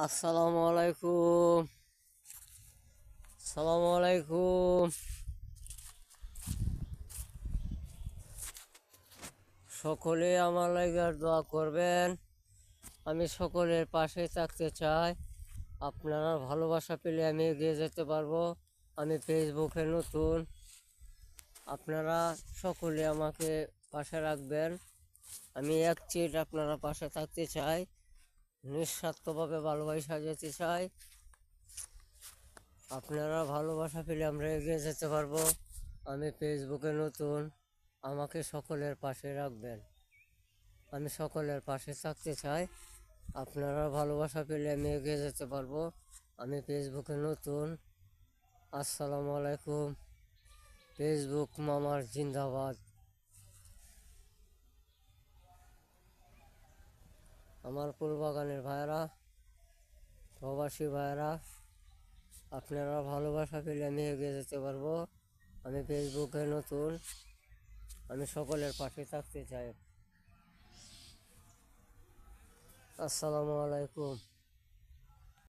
আসসালামু আলাইকুম। সালামু আলাইকুম। সকলে আমার লাগি দোয়া করবেন। আমি সকলের পাশে থাকতে চাই। আপনারা ভালোবাসা পেলে আমি এগিয়ে যেতে পারবো। আমি ফেসবুকে নতুন। আপনারা সকলে আমাকে পাশে রাখবেন। আমি এক চিট আপনারা পাশে থাকতে চাই, নিঃস্বার্থভাবে ভালোবাসা যেতে চাই। আপনারা ভালোবাসা পেলে আমরা এগিয়ে যেতে পারবো। আমি ফেসবুকে নতুন, আমাকে সকলের পাশে রাখবেন। আমি সকলের পাশে থাকতে চাই। আপনারা ভালোবাসা পেলে আমি এগিয়ে যেতে পারবো। আমি ফেসবুকে নতুন। আসসালামু আলাইকুম। ফেসবুক মামার জিন্দাবাদ। আমার ফুলবাগানের ভাইয়েরা, প্রবাসী ভাইয়েরা, আপনারা ভালোবাসা পেলে আমি এগিয়ে যেতে পারবো। আমি ফেসবুকে নতুন, আমি সকলের পাশে থাকতে চাই। আসসালামু আলাইকুম।